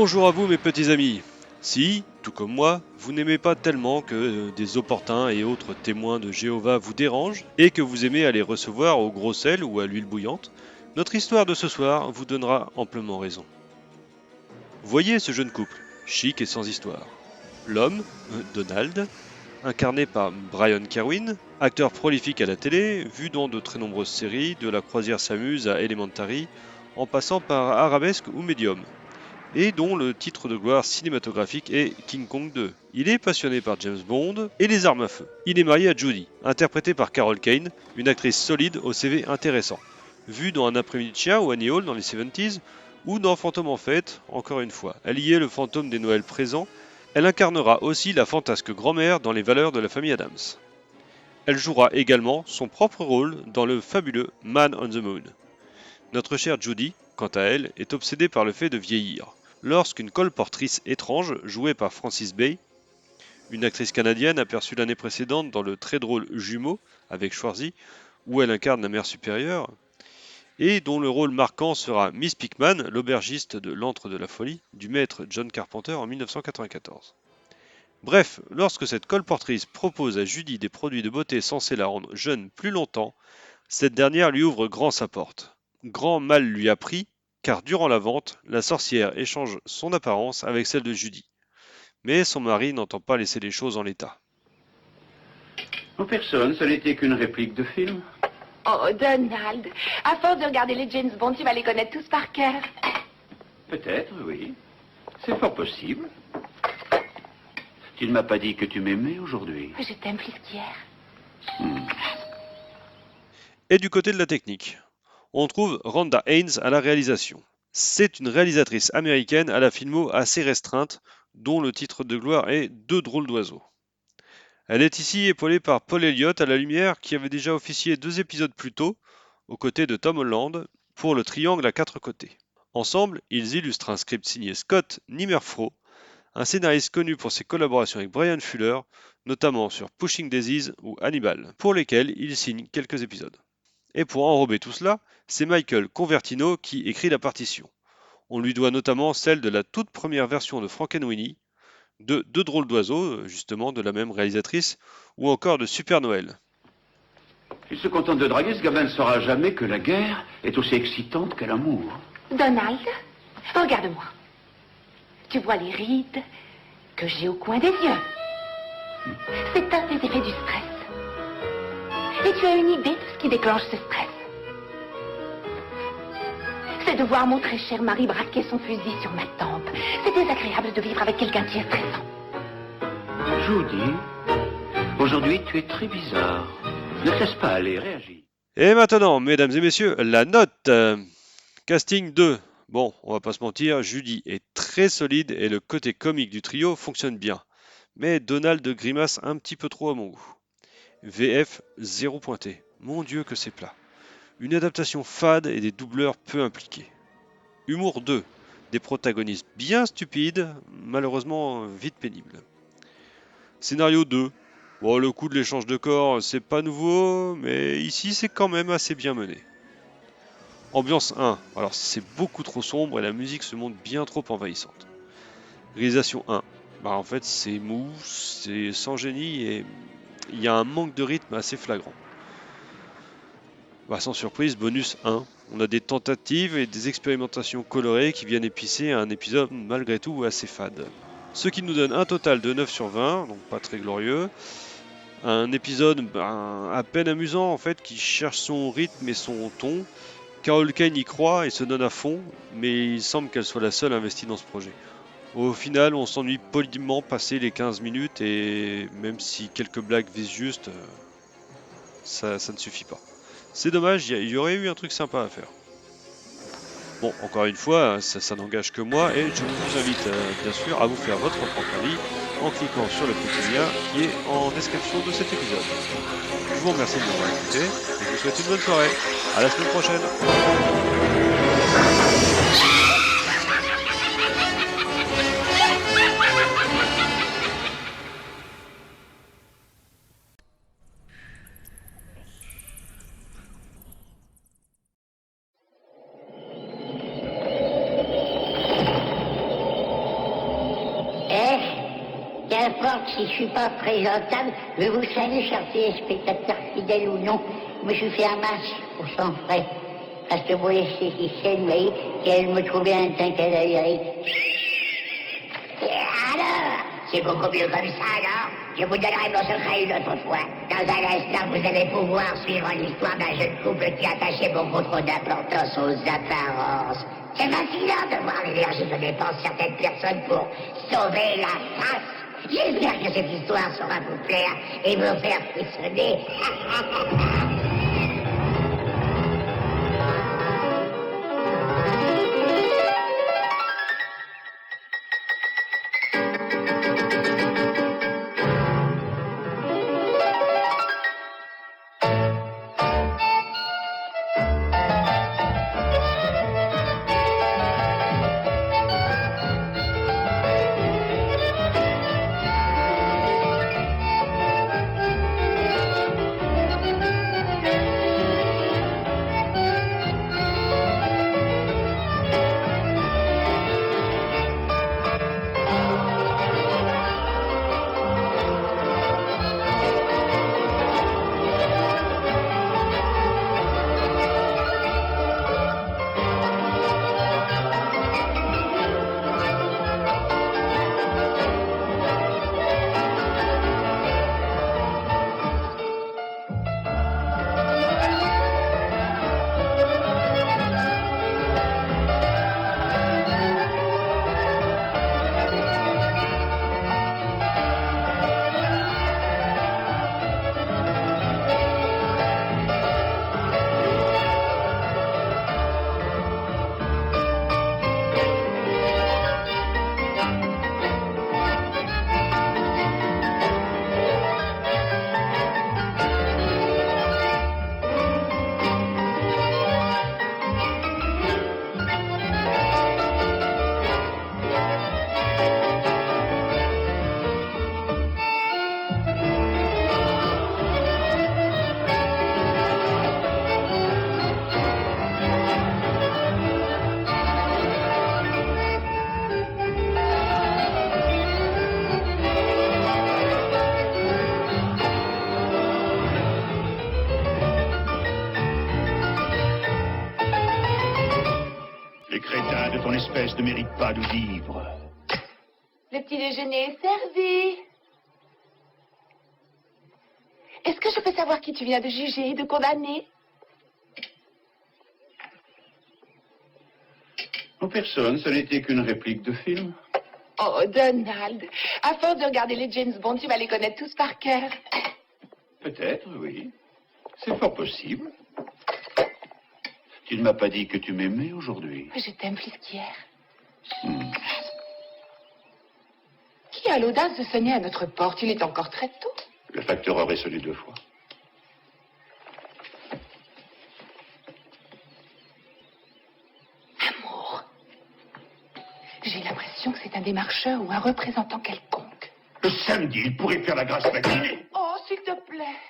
Bonjour à vous mes petits amis. Si, tout comme moi, vous n'aimez pas tellement que des opportuns et autres témoins de Jéhovah vous dérangent et que vous aimez aller recevoir au gros sel ou à l'huile bouillante, notre histoire de ce soir vous donnera amplement raison. Voyez ce jeune couple, chic et sans histoire. L'homme, Donald, incarné par Brian Kerwin, acteur prolifique à la télé, vu dans de très nombreuses séries, de La Croisière s'amuse à Elementary, en passant par Arabesque ou Medium, et dont le titre de gloire cinématographique est King Kong 2. Il est passionné par James Bond et les armes à feu. Il est marié à Judy, interprétée par Carol Kane, une actrice solide au CV intéressant, vue dans Un après-midi de chien ou Annie Hall dans les 70s, ou dans Fantôme en fête, encore une fois. Elle y est le fantôme des Noëls présents. Elle incarnera aussi la fantasque grand-mère dans Les Valeurs de la famille Adams. Elle jouera également son propre rôle dans le fabuleux Man on the Moon. Notre chère Judy, quant à elle, est obsédée par le fait de vieillir. Lorsqu'une colportrice étrange, jouée par Frances Bay, une actrice canadienne aperçue l'année précédente dans le très drôle Jumeaux avec Schwarzy, où elle incarne la mère supérieure, et dont le rôle marquant sera Miss Pickman, l'aubergiste de l'Antre de la Folie, du maître John Carpenter en 1994. Bref, lorsque cette colportrice propose à Judy des produits de beauté censés la rendre jeune plus longtemps, cette dernière lui ouvre grand sa porte. Grand mal lui a pris, car durant la vente, la sorcière échange son apparence avec celle de Judy. Mais son mari n'entend pas laisser les choses en l'état. En personne, ça n'était qu'une réplique de film. Oh, Donald, à force de regarder les James Bond, tu vas les connaître tous par cœur. Peut-être, oui. C'est fort possible. Tu ne m'as pas dit que tu m'aimais aujourd'hui. Je t'aime plus qu'hier. Et du côté de la technique, on trouve Rhonda Haynes à la réalisation. C'est une réalisatrice américaine à la filmo assez restreinte, dont le titre de gloire est Deux drôles d'oiseaux. Elle est ici épaulée par Paul Elliott à la lumière, qui avait déjà officié 2 épisodes plus tôt, aux côtés de Tom Holland, pour le triangle à 4 côtés. Ensemble, ils illustrent un script signé Scott Nimerfro, un scénariste connu pour ses collaborations avec Brian Fuller, notamment sur Pushing Daisies ou Hannibal, pour lesquels il signe quelques épisodes. Et pour enrober tout cela, c'est Michael Convertino qui écrit la partition. On lui doit notamment celle de la toute première version de Frankenweenie, de Deux drôles d'oiseaux, justement de la même réalisatrice, ou encore de Super Noël. Il se contente de draguer, ce gamin ne saura jamais que la guerre est aussi excitante que l'amour. Donald, regarde-moi. Tu vois les rides que j'ai au coin des yeux. C'est un des effets du stress. Et tu as une idée de ce qui déclenche ce stress. C'est de voir mon très cher mari braquer son fusil sur ma tempe. C'est désagréable de vivre avec quelqu'un qui est stressant. Judy, aujourd'hui tu es très bizarre. Ne te laisse pas aller, réagis. Et maintenant, mesdames et messieurs, la note. Casting 2. Bon, on va pas se mentir, Judy est très solide et le côté comique du trio fonctionne bien. Mais Donald grimace un petit peu trop à mon goût. VF 0 pointé. Mon Dieu que c'est plat. Une adaptation fade et des doubleurs peu impliqués. Humour 2. Des protagonistes bien stupides, malheureusement vite pénibles. Scénario 2. Bon, le coup de l'échange de corps, c'est pas nouveau, mais ici c'est quand même assez bien mené. Ambiance 1. Alors c'est beaucoup trop sombre et la musique se montre bien trop envahissante. Réalisation 1. Bah en fait c'est mou, c'est sans génie et il y a un manque de rythme assez flagrant. Bah, sans surprise, bonus 1. On a des tentatives et des expérimentations colorées qui viennent épicer un épisode malgré tout assez fade. Ce qui nous donne un total de 9 sur 20, donc pas très glorieux. Un épisode à peine amusant en fait, qui cherche son rythme et son ton. Carol Kane y croit et se donne à fond, mais il semble qu'elle soit la seule investie dans ce projet. Au final, on s'ennuie poliment passé les 15 minutes et même si quelques blagues visent juste, ça ne suffit pas. C'est dommage, il y aurait eu un truc sympa à faire. Bon, encore une fois, ça n'engage que moi et je vous invite bien sûr à vous faire votre propre avis en cliquant sur le petit lien qui est en description de cet épisode. Je vous remercie de m'avoir écouté et je vous souhaite une bonne soirée. À la semaine prochaine. importe si je suis pas présentable, je vous salue, chers téléspectateurs fidèles ou non. Moi, je fais un masque pour sang frais. Parce que mon esthéticienne, vous voyez, qu'elle me trouvait un teint cadavérique. Alors, c'est beaucoup mieux comme ça, non? Je vous donnerai mon secret une autre fois. Dans un instant, vous allez pouvoir suivre l'histoire d'un jeune couple qui attachait beaucoup trop d'importance aux apparences. C'est fascinant de voir l'énergie que dépensent certaines personnes pour sauver la face. J'espère que cette histoire saura vous plaire et vous faire frissonner. espèce ne mérite pas de vivre. Le petit déjeuner est servi. Est-ce que je peux savoir qui tu viens de juger et de condamner? En personne, ce n'était qu'une réplique de film. Oh, Donald, à force de regarder les James Bond, tu vas les connaître tous par cœur. Peut-être, oui. C'est fort possible. Tu ne m'as pas dit que tu m'aimais aujourd'hui. Je t'aime plus qu'hier. Qui a l'audace de sonner à notre porte? Il est encore très tôt. Le facteur aurait sonné 2 fois. Amour. J'ai l'impression que c'est un démarcheur ou un représentant quelconque. Le samedi, il pourrait faire la grasse matinée. Oh, s'il te plaît.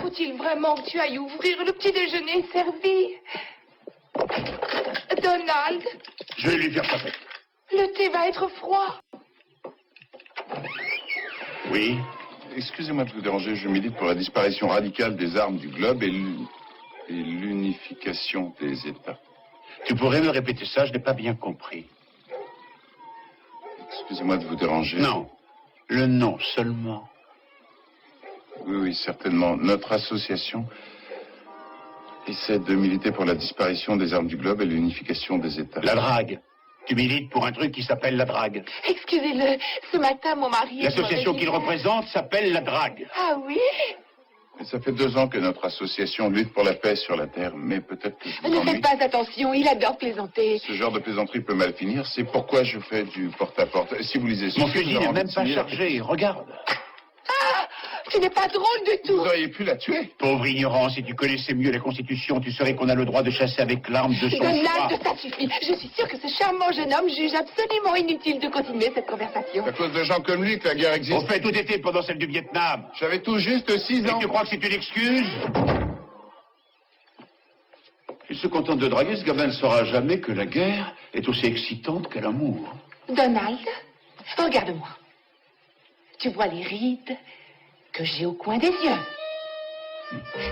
Faut-il vraiment que tu ailles ouvrir? Le petit déjeuner est servi. Donald. Je vais lui faire sa fête. Le thé va être froid. Oui. Excusez-moi de vous déranger, je milite pour la disparition radicale des armes du globe et l'unification des États. Tu pourrais me répéter ça, je n'ai pas bien compris. Excusez-moi de vous déranger. Non, le nom seulement. Oui, oui, certainement. Notre association essaie de militer pour la disparition des armes du globe et l'unification des États. La drague. Tu milites pour un truc qui s'appelle la drague. Excusez-le, ce matin, mon mari... L'association qu'il représente s'appelle la drague. Ah oui? Et ça fait 2 ans que notre association lutte pour la paix sur la Terre, mais peut-être que je vous Ne ennuie. faites pas attention, il adore plaisanter. Ce genre de plaisanterie peut mal finir, c'est pourquoi je fais du porte-à-porte. Si vous lisez ce Mon livre, fusil vous n'est aurez même envie pas de signer. chargé, regarde. Ah! Tu n'es pas drôle du tout. Vous auriez pu la tuer. Pauvre ignorant, si tu connaissais mieux la Constitution, tu saurais qu'on a le droit de chasser avec l'arme de son choix. Donald, ça suffit. Je suis sûre que ce charmant jeune homme juge absolument inutile de continuer cette conversation. C'est à cause de gens comme lui que la guerre existe. Au fait, tout était pendant celle du Vietnam. J'avais tout juste 6 Et ans. tu crois que c'est une excuse? Il se contente de draguer, ce gamin ne saura jamais que la guerre est aussi excitante que l'amour. Donald, Regarde-moi. Tu vois les rides que j'ai au coin des yeux.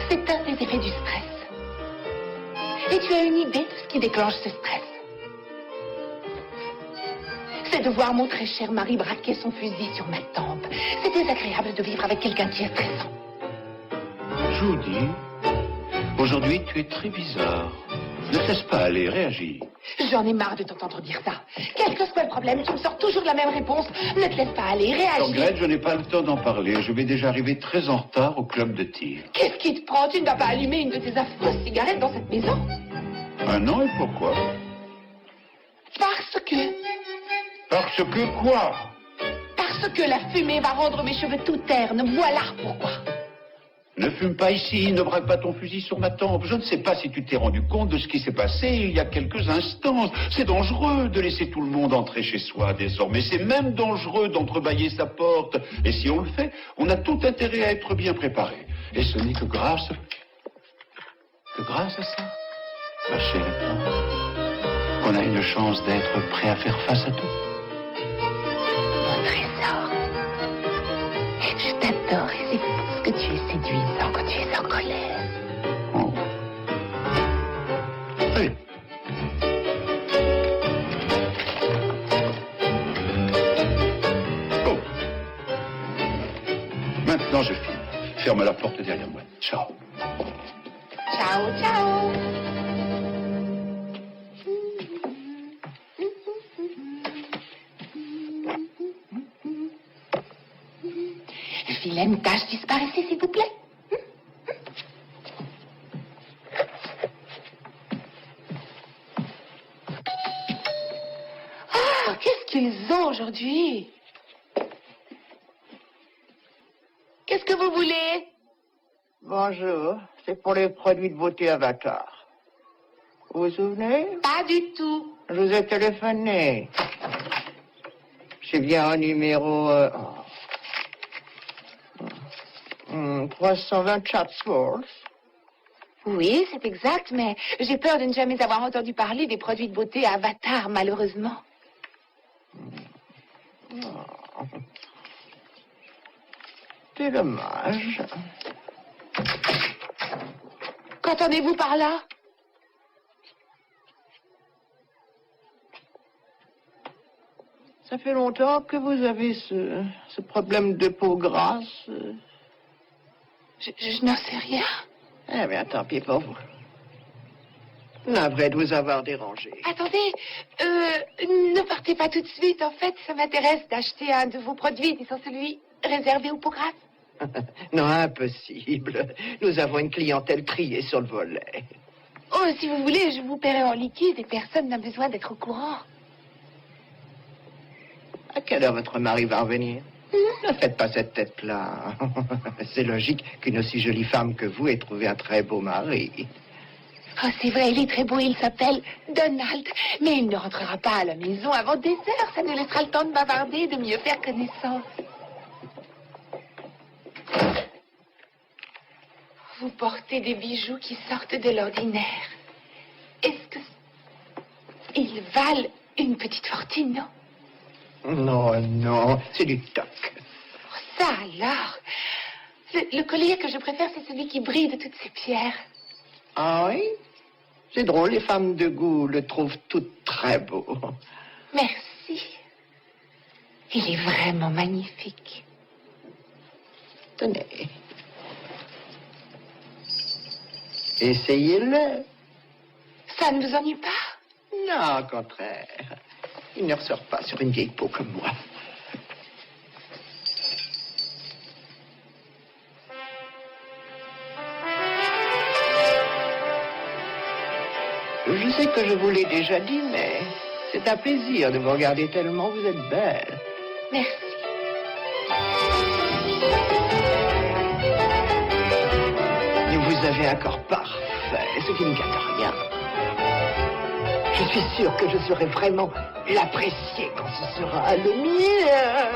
C'est un des effets du stress. Et tu as une idée de ce qui déclenche ce stress. C'est de voir mon très cher mari braquer son fusil sur ma tempe. C'est désagréable de vivre avec quelqu'un qui est stressant. Judy, aujourd'hui tu es très bizarre. Ne te laisse pas aller, réagis. J'en ai marre de t'entendre dire ça. Quel que soit le problème, tu me sors toujours la même réponse. Ne te laisse pas aller, réagis. Regrette, je n'ai pas le temps d'en parler. Je vais déjà arriver très en retard au club de tir. Qu'est-ce qui te prend? Tu ne vas pas allumer une de tes affreuses cigarettes dans cette maison? Ah non, et pourquoi? Parce que... Parce que quoi? Parce que la fumée va rendre mes cheveux tout ternes. Voilà pourquoi. Ne fume pas ici, ne braque pas ton fusil sur ma tempe. Je ne sais pas si tu t'es rendu compte de ce qui s'est passé il y a quelques instants. C'est dangereux de laisser tout le monde entrer chez soi désormais. C'est même dangereux d'entrebâiller sa porte. Et si on le fait, on a tout intérêt à être bien préparé. Et ce n'est que grâce à ça, ma chère, qu'on a une chance d'être prêt à faire face à tout. Mon trésor. Je t'adore et c'est parce que tu es séduisant quand tu es en colère. Oh. Très bien. Oh. Maintenant, je filme. Ferme la porte derrière moi. Ciao. Ciao, ciao. Vilaine tache, disparaissez, s'il vous plaît. Oh, qu'est-ce qu'ils ont aujourd'hui? Qu'est-ce que vous voulez? Bonjour, c'est pour les produits de beauté Avatar. Vous vous souvenez? Pas du tout. Je vous ai téléphoné. C'est bien un numéro 320 Chatsworth. Oui, c'est exact, mais j'ai peur de ne jamais avoir entendu parler des produits de beauté Avatar, malheureusement. C'est dommage. Qu'entendez-vous par là? Ça fait longtemps que vous avez ce problème de peau grasse. Je n'en sais rien. Eh bien, tant pis pour vous. Navré de vous avoir dérangé. Attendez, ne partez pas tout de suite. En fait, ça m'intéresse d'acheter un de vos produits, disons celui réservé aux peaux grasses. Non, impossible. Nous avons une clientèle triée sur le volet. Oh, si vous voulez, je vous paierai en liquide et personne n'a besoin d'être au courant. À quelle heure votre mari va revenir? Ne faites pas cette tête-là. C'est logique qu'une aussi jolie femme que vous ait trouvé un très beau mari. Oh, c'est vrai, il est très beau, il s'appelle Donald. Mais il ne rentrera pas à la maison avant des heures. Ça nous laissera le temps de bavarder et de mieux faire connaissance. Vous portez des bijoux qui sortent de l'ordinaire. Est-ce que... ils valent une petite fortune, non? Non, non, c'est du toc. Oh, ça alors. Le collier que je préfère, c'est celui qui brille de toutes ces pierres. Ah oui? C'est drôle, les femmes de goût le trouvent tout très beau. Merci. Il est vraiment magnifique. Tenez. Essayez-le. Ça ne vous ennuie pas? Non, au contraire. Il ne ressort pas sur une vieille peau comme moi. Je sais que je vous l'ai déjà dit, mais c'est un plaisir de vous regarder tellement vous êtes belle. Merci. Vous avez un corps parfait, ce qui ne gâte rien. Je suis sûre que je saurai vraiment l'apprécier quand ce sera le mien.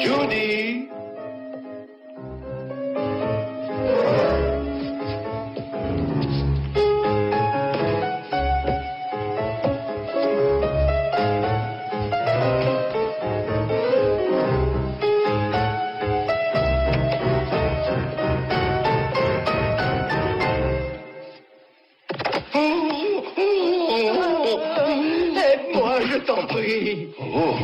Judy! Aide-moi, je t'en prie. Oh!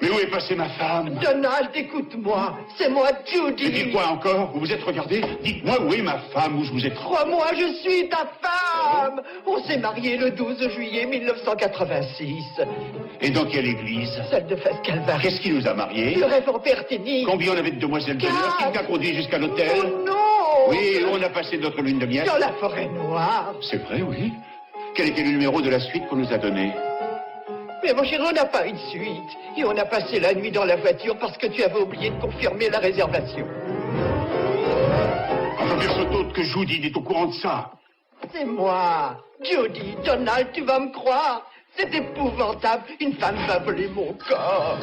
Mais où est passée ma femme? Donald, écoute-moi. C'est moi, Et Judy. dites quoi encore? Vous vous êtes regardé? Dites-moi où est ma femme, où je vous ai trouvé. Crois-moi, je suis ta femme. On s'est mariés le 12 juillet 1986. Et dans quelle église? Celle de Fès-Calvaire. Qu'est-ce qui nous a mariés? Le révérend Bertini. Combien on avait de demoiselles d'honneur qui nous a conduits jusqu'à l'hôtel? Oh non! Oui, on a passé notre lune de miel. Dans la forêt noire. C'est vrai, oui. Quel était le numéro de la suite qu'on nous a donné? Mais mon chéri, on n'a pas eu de suite. Et on a passé la nuit dans la voiture parce que tu avais oublié de confirmer la réservation. Enfin, personne d'autre que Judy n'est au courant de ça. C'est moi. Judy, Donald, tu vas me croire. C'est épouvantable. Une femme va voler mon corps.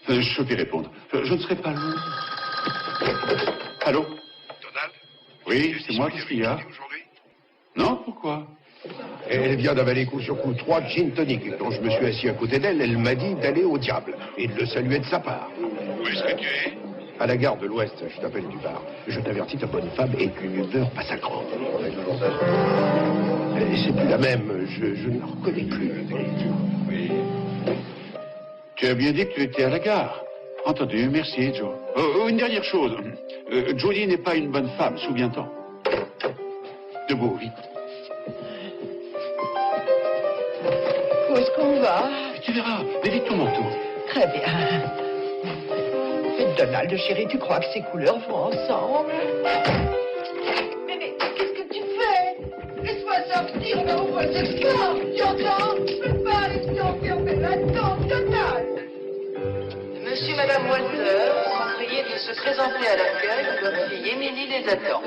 Je vais répondre. Je ne serai pas loin. Allô? Donald? Oui, c'est moi, qu'est-ce qu'il y a? Aujourd'hui? Non, pourquoi? Elle vient d'avaler coup sur coup 3 gin tonic. Quand je me suis assis à côté d'elle, elle m'a dit d'aller au diable et de le saluer de sa part. Où est-ce que tu es? À la gare de l'Ouest, je t'appelle du bar. Je t'avertis, ta bonne femme est une humeur pas à grande. C'est plus la même, je ne la reconnais plus. Tu as bien dit que tu étais à la gare. Entendu, merci, Joe. Une dernière chose. Judy n'est pas une bonne femme, souviens-t'en. Debout, vite. Où est-ce qu'on va? Tu verras, évite ton manteau. Très bien. Mais Donald, chéri, tu crois que ces couleurs vont ensemble? Mais qu'est-ce que tu fais? Laisse-moi sortir, on va ouvrir ce corps. Tu entends? Je peux pas rester enfermé là-dedans, Donald. Monsieur et Madame Walter sont priés de se présenter à l'accueil. Votre fille Émilie les attend.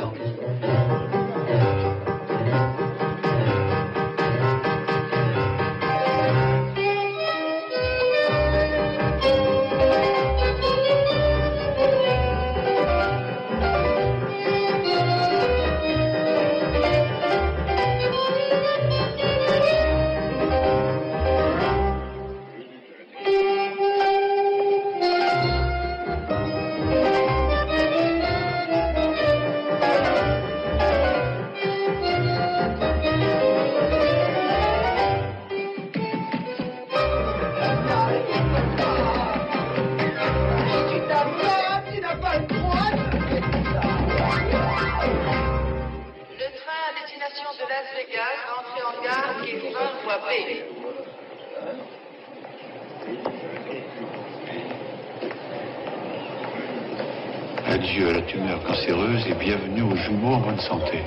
Adieu à la tumeur cancéreuse et bienvenue aux jumeaux en bonne santé.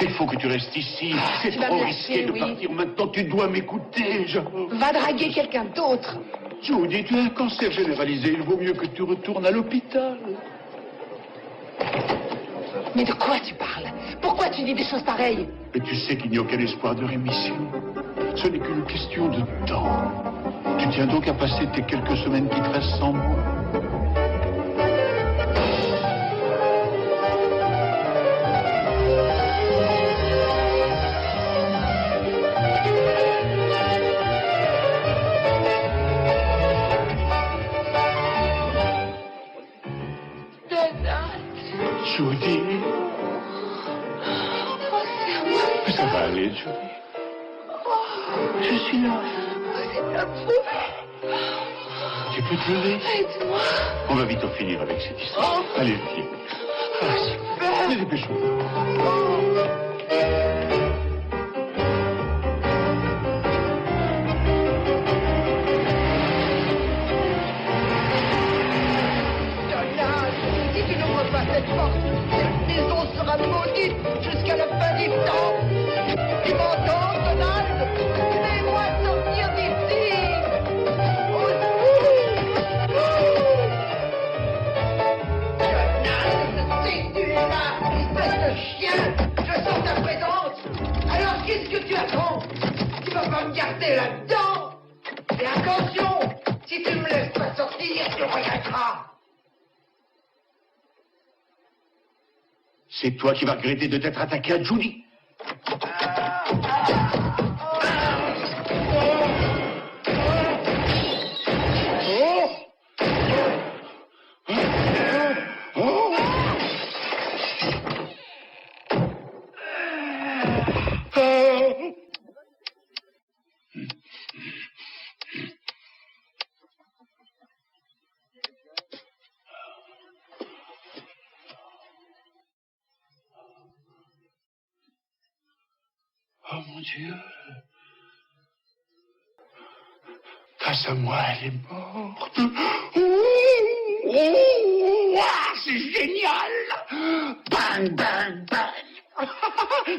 Il faut que tu restes ici. C'est Tu vas trop me risqué lâcher, de oui. partir maintenant. Tu dois m'écouter. Va draguer quelqu'un d'autre. Judy, tu as un cancer généralisé. Il vaut mieux que tu retournes à l'hôpital. Mais de quoi tu parles? Pourquoi tu dis des choses pareilles? Et tu sais qu'il n'y a aucun espoir de rémission. Ce n'est qu'une question de temps. Tu tiens donc à passer tes quelques semaines qui te restent sans moi. Judy. Ça va aller, Judy. Je suis là. Tu peux pleurer? Aide-moi. On va vite en finir avec cette histoire. Allez, viens. Ah, super. Mais dépêchons-nous. Si tu n'ouvres pas cette porte, cette maison sera maudite jusqu'à la fin des temps. Tu m'entends, Donald? Aidez-moi à sortir d'ici. Au secours! Donald, c'est celui-là, espèce de chien! rester là-dedans. Et attention, si tu me laisses pas sortir, tu regretteras. C'est toi qui vas regretter de t'être attaqué à Judy. Oh mon Dieu. Face à moi, elle est morte. C'est génial! Bang, bang, bang!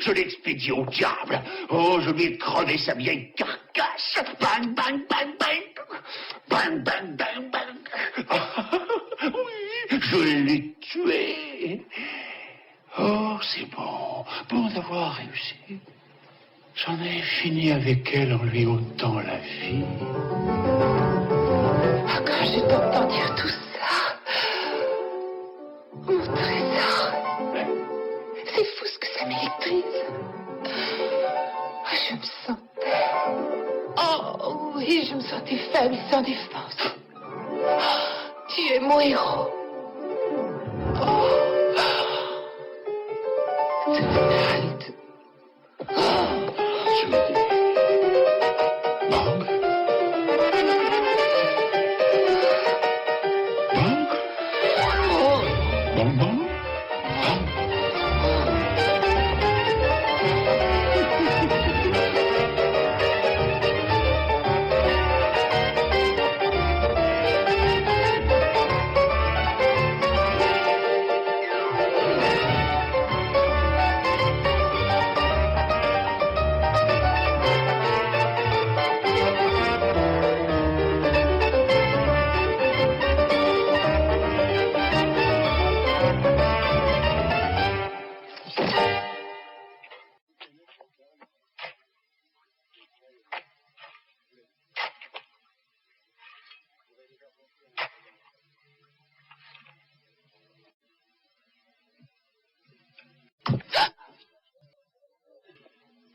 Je l'expédie au diable. Oh, je vais crever sa vieille carcasse. Bang, bang, bang, bang. Bang, bang, bang, bang. Oui, je l'ai tué. Oh, c'est bon. Bon d'avoir réussi. J'en ai fini avec elle en lui ôtant la vie. Ah, quand je t'entends dire tout ça, mon trésor, c'est fou ce que ça m'électrise. Ah, je me sentais... Oh oui, je me sentais faible et sans défense. Tu es mon héros. Oh. Donald.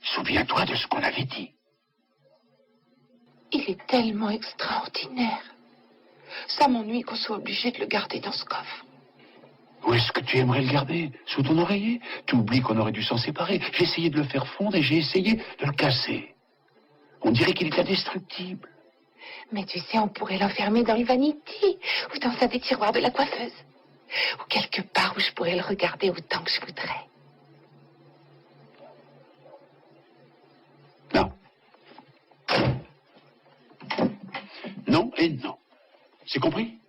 Souviens-toi de ce qu'on avait dit. Il est tellement extraordinaire. Ça m'ennuie qu'on soit obligé de le garder dans ce coffre. Où est-ce que tu aimerais le garder? Sous ton oreiller? Tu oublies qu'on aurait dû s'en séparer. J'ai essayé de le faire fondre et j'ai essayé de le casser. On dirait qu'il est indestructible. Mais tu sais, on pourrait l'enfermer dans le vanity ou dans un des tiroirs de la coiffeuse. Ou quelque part où je pourrais le regarder autant que je voudrais. Non. Non et non. C'est compris?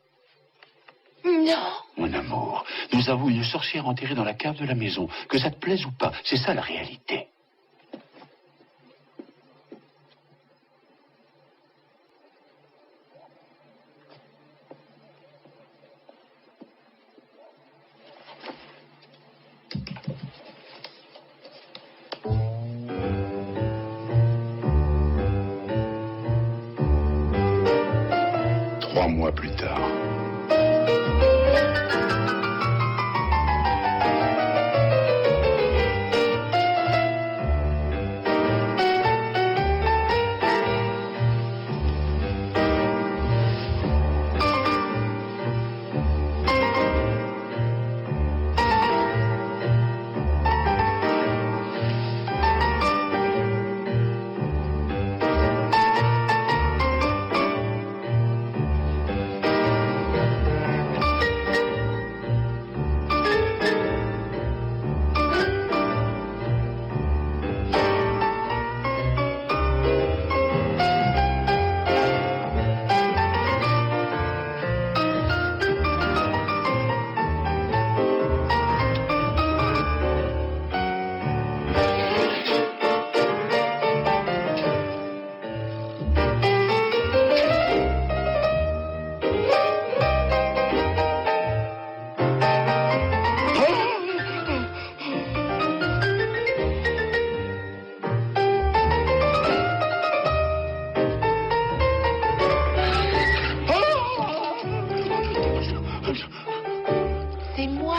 Non. Mon amour, nous avons une sorcière enterrée dans la cave de la maison. Que ça te plaise ou pas, c'est ça la réalité. Trois mois plus tard. C'est moi.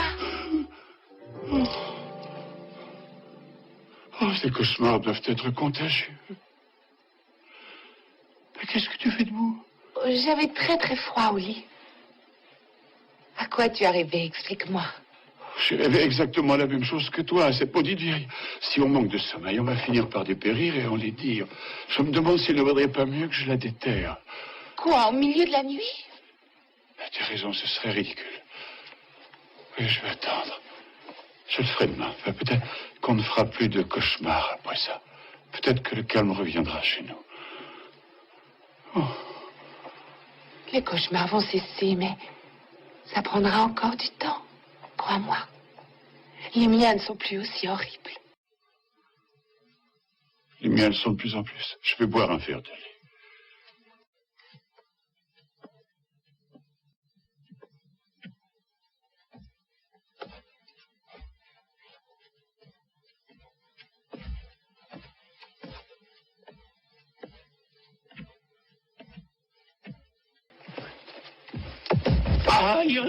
Oh, ces cauchemars doivent être contagieux. Mais qu'est-ce que tu fais debout? J'avais très très froid au lit. À quoi tu as rêvé? Explique-moi. J'ai rêvé exactement la même chose que toi, cette maudite vieille. Si on manque de sommeil, on va finir par dépérir et on les dire. Je me demande s'il ne vaudrait pas mieux que je la déterre. Quoi, au milieu de la nuit? Tu as raison, ce serait ridicule. Oui, je vais attendre. Je le ferai demain. Enfin, peut-être qu'on ne fera plus de cauchemars après ça. Peut-être que le calme reviendra chez nous. Oh. Les cauchemars vont cesser, mais ça prendra encore du temps. Crois-moi. Les miens ne sont plus aussi horribles. Les miens le sont de plus en plus. Je vais boire un verre de lait. Aïe,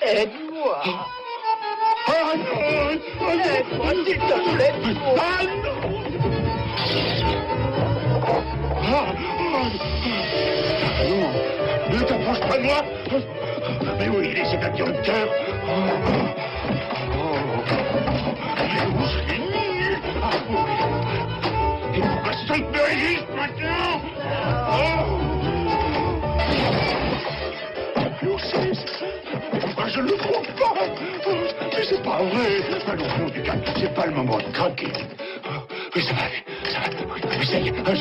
Aide-moi. Ah non! Aide-moi, s'il te plaît. Ah non! Non! Ne t'approche pas de moi! Mais oui, il est cet interrupteur! Et pourquoi ça me résiste maintenant? Je ne le trouve pas. Mais c'est pas vrai. Allons, du calme. C'est pas le moment de craquer. Oui, ça va aller. Ça va. Oui, ça y est. Mais,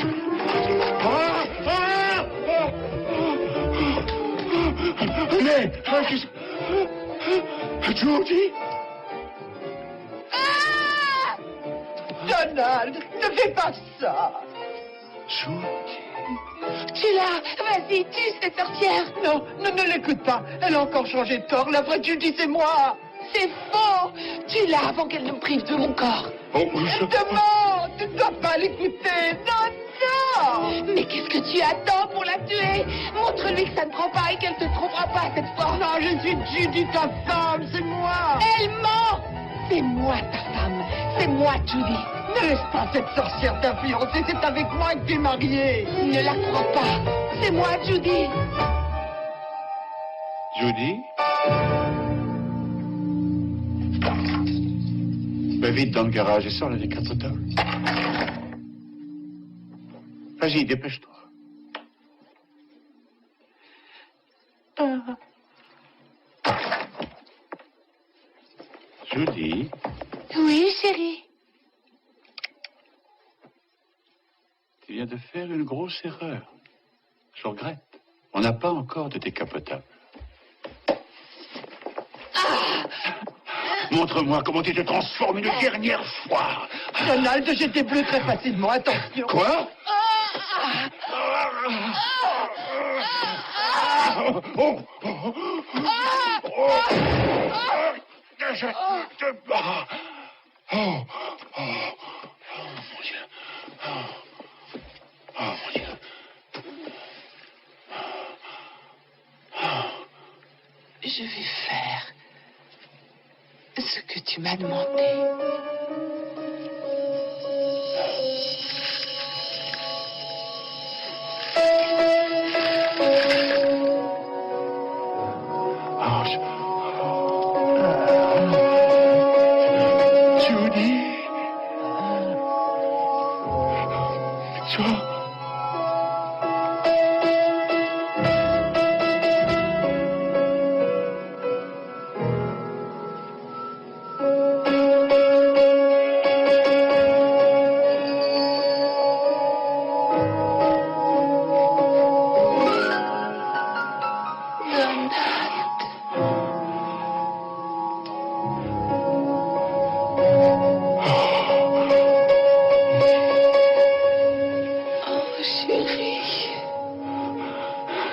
Judy? Donald, ne fais pas ça. Judy? Tu l'as. Vas-y, tue cette sorcière. Non, ne l'écoute pas. Elle a encore changé de corps. La vraie Judy, c'est moi. C'est faux. Tue-la avant qu'elle ne me prive de mon corps. Oh, Demande, tu ne dois pas l'écouter. Non. Mais qu'est-ce que tu attends pour la tuer? Montre-lui que ça ne prend pas et qu'elle te trompera pas cette fois. Non, je suis Judy, ta femme, c'est moi. Elle ment. C'est moi ta femme. C'est moi, Judy. Ne laisse pas cette sorcière t'influencer. C'est avec moi que tu es mariée. Ne la crois pas. C'est moi, Judy. Judy? Va vite dans le garage et sors les 4 tables. Vas-y, dépêche-toi. Judy? Oui, chérie. Tu viens de faire une grosse erreur. Je regrette. On n'a pas encore de décapotable. Montre-moi comment tu te transformes une dernière fois. Donald, j'ai des bleus très facilement. Attention. Quoi? Oh, je te bats. Oh, mon Dieu. Oh, mon Dieu. Je vais faire ce que tu m'as demandé. Judy? Toi?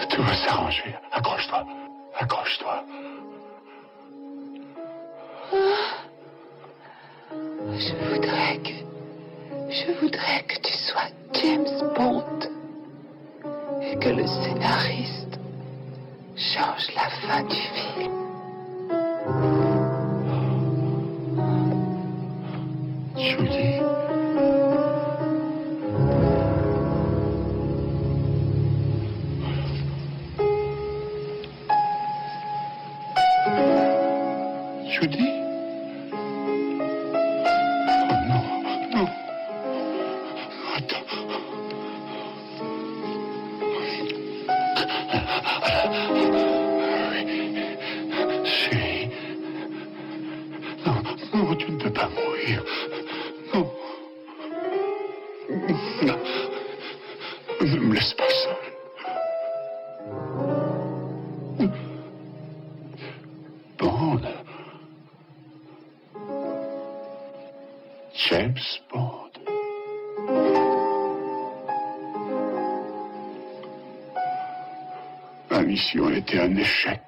Tout va s'arranger. Accroche-toi. Accroche-toi. Je voudrais que tu sois James Bond et que le scénariste J'ose la fin du film. Judy. Judy? Oh non, non. Attends. Chérie. Non, non, tu ne peux pas mourir. Non. Non. Ne me laisse pas seul. Bond. James Bond. Ma mission était un échec.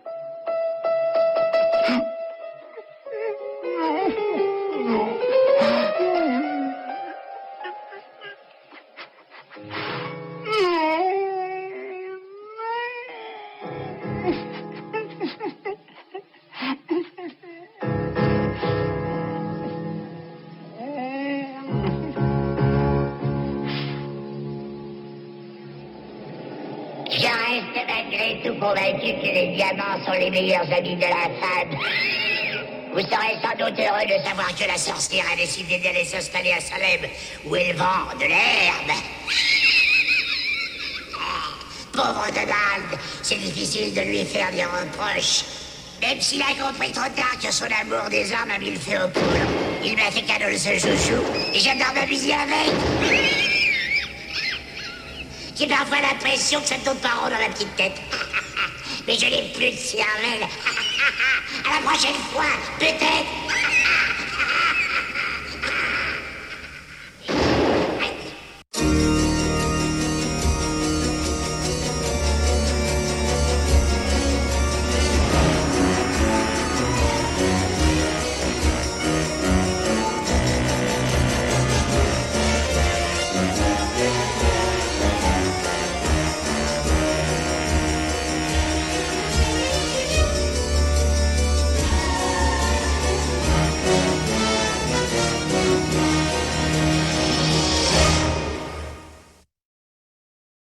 Je reste malgré tout convaincu que les diamants sont les meilleurs amis de la femme. Vous serez sans doute heureux de savoir que la sorcière a décidé d'aller s'installer à Salem, où elle vend de l'herbe. Pauvre Donald, c'est difficile de lui faire des reproches. Même s'il a compris trop tard que son amour des armes a mis le feu aux poudres, il m'a fait cadeau de ce joujou, et j'adore m'amuser avec. J'ai parfois l'impression que ça tourne pas rond dans la petite tête. Mais je n'ai plus de cervelle. À la prochaine fois, peut-être.